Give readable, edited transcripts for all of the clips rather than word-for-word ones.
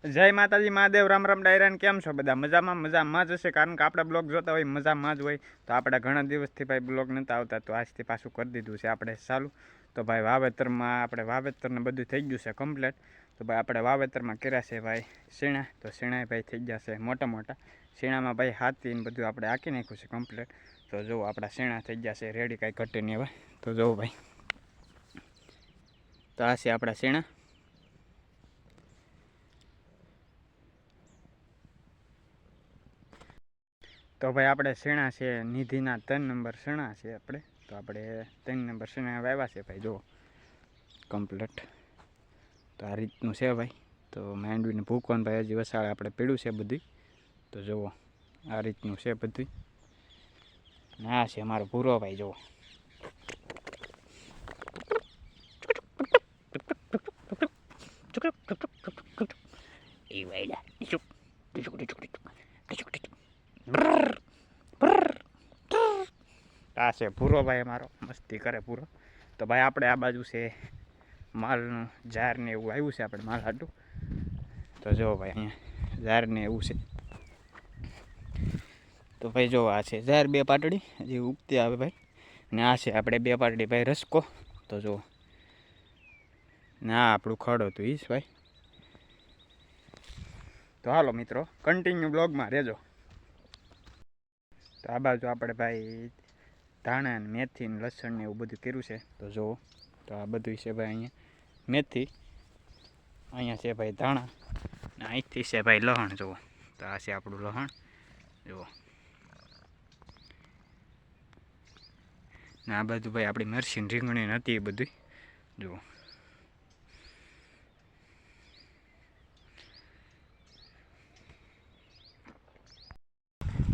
જય માતાજી મહાદેવ રામ રામ ડાયરાન કેમ છો બધા મજામાં જ હશે કારણ કે આપણે બ્લોગ જોતા હોય મજામાં જ હોય તો આપણે ઘણા દિવસથી ભાઈ બ્લોગ નહોતા આવતા તો આજથી પાછું કરી દીધું છે આપણે ચાલુ તો ભાઈ વાવેતરમાં આપણે વાવેતરને બધું થઈ ગયું છે કમ્પ્લીટ તો ભાઈ આપણે વાવેતરમાં કર્યા છે ભાઈ શીણા તો શીણા ભાઈ થઈ ગયા છે મોટા શીણામાં ભાઈ હાથીને બધું આપણે આંકી નાખ્યું છે કમ્પ્લીટ તો જો આપણા શીણા થઈ ગયા છે રેડી કાંઈ ઘટે નહીં હવે તો જો ભાઈ તો આ છે આપણા શીણા તો ભાઈ આપણે શેણા છે નિધિના 3 નંબર શેણા છે આપણે તો આપણે 3 નંબર શેણા વાવ્યા છે ભાઈ જો કમ્પ્લીટ તો આ રીતનું છે ભાઈ તો માંડવીને ભૂકવાનું ભાઈ હજી વસાડે આપણે પીડ્યું છે બધું તો જુઓ આ રીતનું છે બધું ને આ છે અમારો ભૂરો ભાઈ જુઓ એ વાયડા આ છે ભૂરો ભાઈ અમારો મસ્તી કરે પૂરો તો ભાઈ આપણે આ બાજુ છે માલનું ઝાર ને એવું આવ્યું છે આપણે માલ હાટું તો જો ભાઈ અહીંયા ઝાર ને એવું છે તો ભાઈ જો આ છે ઝાર 2 પાટડી જે ઉગતી આવે ભાઈ ને આ છે આપણે 2 પાટડી ભાઈ રસકો તો જો ના આપણું ખડ હતું ઈશ ભાઈ તો હાલો મિત્રો કન્ટિન્યુ બ્લોગમાં રહેજો તો આ બાજુ આપણે ભાઈ ધાણા ને મેથી ને લસણ ને એવું બધું કર્યું છે તો જુઓ તો આ બધું છે ભાઈ અહીંયા મેથી અહીંયા છે ભાઈ ધાણા ને અહીંથી છે ભાઈ લસણ જુઓ તો આ છે આપણું લસણ જુઓ ને આ બધું ભાઈ આપણી મરચી રીંગણી નથી એ બધું જુઓ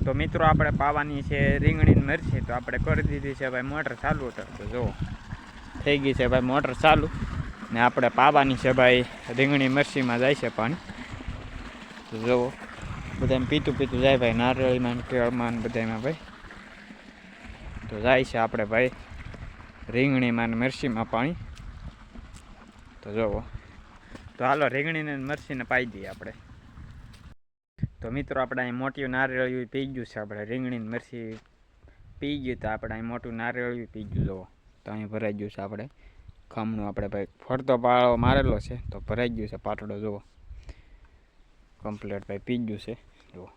તો મિત્રો આપણે પાવાની છે રીંગણી મરચી તો આપણે કરી દીધી છે ભાઈ મોટર ચાલુ હતો તો જુઓ થઈ ગઈ છે ભાઈ મોટર ચાલુ ને આપણે પાવાની છે ભાઈ રીંગણી મરચીમાં જાય છે પાણી તો જુઓ બધાને પીતું જાય ભાઈ નારિયેળીમાં કેળમાં ને બધામાં ભાઈ તો જાય છે આપણે ભાઈ રીંગણીમાં ને મરચીમાં પાણી તો જુઓ તો હાલો રીંગણીને મરચીને પાઈ દઈએ આપણે તો મિત્રો આપણે અહીં મોટી નારિયેળિયું પી ગયું છે આપણે રીંગણી મરચી પી ગયું તો આપણે અહીં મોટું નારિયેળિયું પી ગયું જુઓ તો અહીં ભરાઈ ગયું છે આપણે ખમણું આપણે ભાઈ ફરતો પાળો મારેલો છે તો ભરાઈ ગયું છે પાટડો જુઓ કમ્પ્લીટ ભાઈ પી ગયું છે જુઓ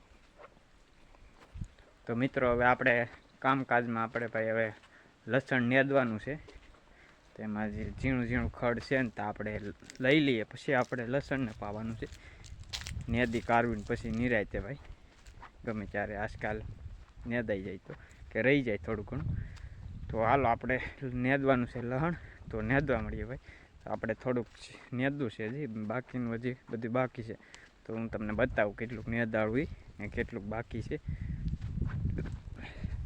તો મિત્રો હવે આપણે કામકાજમાં આપણે ભાઈ હવે લસણ નેદવાનું છે તેમાં જે ઝીણું ખડ છે ને તો આપણે લઈ લઈએ પછી આપણે લસણને પાવાનું છે નેદી કાઢવીને પછી નિરાયતે ભાઈ ગમે ત્યારે આજકાલ નેદાઈ જાય તો કે રહી જાય થોડું ઘણું તો હાલો આપણે નેદવાનું છે લસણ તો નેદવા મળીએ ભાઈ તો આપણે થોડુંક નેદવું છે હજી બાકીનું હજી બધું બાકી છે તો હું તમને બતાવું કેટલુંક નેદાળવું ને કેટલુંક બાકી છે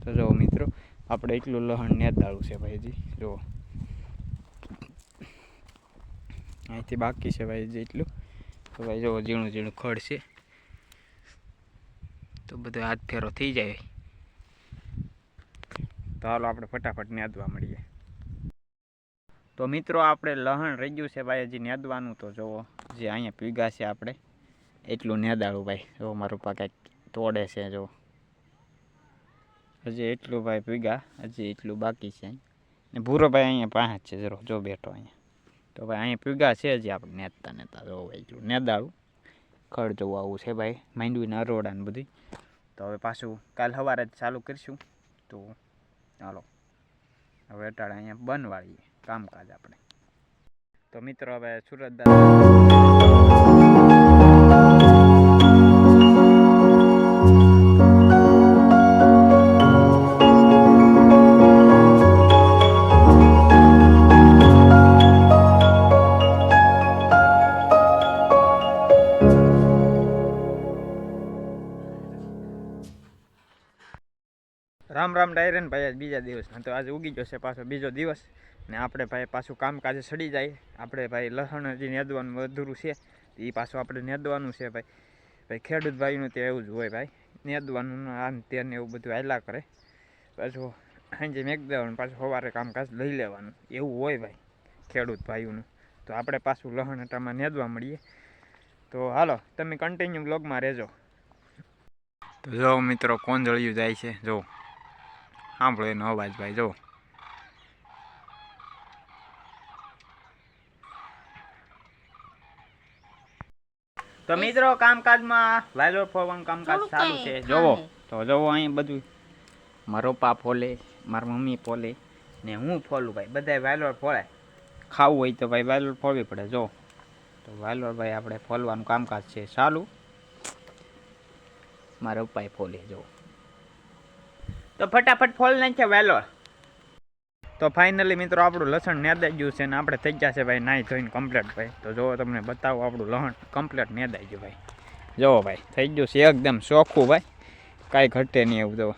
તો જુઓ મિત્રો આપણે એટલું લસણ નેદાળવું છે ભાઈ હજી જુઓ અહીંથી બાકી છે ભાઈ હજી એટલું તો ભાઈ જો ઝીણું ખડ છે તો બધો હાથ ફેરો થઈ જાય તો હાલો આપણે ફટાફટ નેદવા મળીએ તો મિત્રો આપણે લહણ રહી ગયું છે ભાઈ હજી નેદવાનું તો જુઓ જે અહીંયા પીગા છે આપણે એટલું નેદાળું ભાઈ જો મારું પા કાંઈક તોડે છે જો હજી એટલું ભાઈ પીગા હજી એટલું બાકી છે ને ભૂરો ભાઈ અહીંયા પાંચ છે જરો જો બેઠો અહીંયા તો ભાઈ અહીંયા પીગા છે હજી આપણે નેતા જો એટલું નેદાળું ખડ જોવું આવું છે ભાઈ માંડવીના અરોડા ને બધી તો હવે પાછું કાલ સવારે જ ચાલુ કરીશું તો ચાલો હવે અટાળે અહીંયા બનવાળીએ કામકાજ આપણે તો મિત્રો હવે સુરત રામ ડાયરેન ભાઈ બીજા દિવસના તો આજે ઉગી જશે પાછો બીજો દિવસ ને આપણે ભાઈ પાછું કામકાજે સડી જાય આપણે ભાઈ લસણ હજી નેદવાનું અધૂરું છે એ પાછું આપણે નેદવાનું છે ભાઈ ખેડૂત ભાઈનું તો એવું જ હોય ભાઈ નેદવાનું આમ તેને એવું બધું હાલ્યા કરે પાછું સાંજે મેક દેવાનું પાછું સવારે કામકાજ લઈ લેવાનું એવું હોય ભાઈ ખેડૂત ભાઈઓનું તો આપણે પાછું લસણ અટામાં નેદવા મળીએ તો હાલો તમે કન્ટિન્યુ બ્લોગમાં રહેજો. તો જો મિત્રો કોંજળિયું જાય છે, જો સાંભળો એનો અવાજ ભાઈ. જો તો મિત્રો કામકાજમાં વાયલોર ફોવાનું કામકાજ ચાલુ છે. જોવો તો જોવો અહીં બધું મારો પપ્પા ફોલે, મારી મમ્મી ફોલે ને હું ફોલું ભાઈ. બધા વાયલોર ફોલે. ખાવું હોય તો ભાઈ વાયલોર ફોલવી પડે. જો તો વાયલોર ભાઈ આપણે ફોલવાનું કામકાજ છે ચાલુ. મારા પપ્પાએ ફોલે. જો તો ફટાફટ ફોલ નાખે વાયલોર. તો ફાઇનલી મિત્રો આપણું લસણ નેદાઈ ગયું છે ને આપણે થઈ ગયા છે ભાઈ નાહી ધોઈને કમ્પ્લીટ ભાઈ. તો જો તમને બતાવો આપણું લસણ કમ્પ્લીટ નેદાઈ ગયું ભાઈ. જુઓ ભાઈ થઈ ગયું છે એકદમ ચોખ્ખું ભાઈ, કાંઈ ઘટે નહીં એવું. જો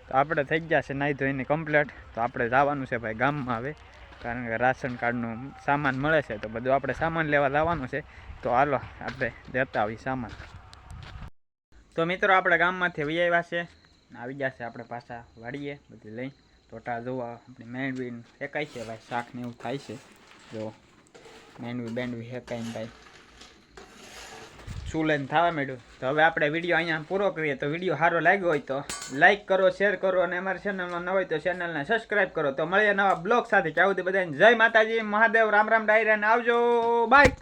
તો આપણે થઈ ગયા છે નાહી ધોઈને કમ્પ્લીટ. તો આપણે જવાનું છે ભાઈ ગામમાં હવે, કારણ કે રાશન કાર્ડનું સામાન મળે છે તો બધું આપણે સામાન લેવા જવાનું છે. તો હાલો આપણે દેતા આવી સામાન. તો મિત્રો આપણે ગામમાંથી વહી આવ્યા છે, આવી ગયા છે આપણે પાછા વાળીએ બધું લઈ. ટોટા જોવા આપણી મેંડવી શેકાય છે ભાઈ, શાક ને એવું થાય છે. જો મેંડવી શેકાઈને ભાઈ શું લઈને થવા માંડ્યું. તો હવે આપણે વિડીયો અહીંયા પૂરો કરીએ. તો વિડીયો સારો લાગ્યો હોય તો લાઈક કરો, શેર કરો અને અમારી ચેનલમાં ન હોય તો ચેનલને સબસ્ક્રાઈબ કરો. તો મળીએ નવા બ્લોગ સાથે. ત્યાં સુધી બધાને જય માતાજી, મહાદેવ, રામ રામ ડાયરા ને આવજો, બાય.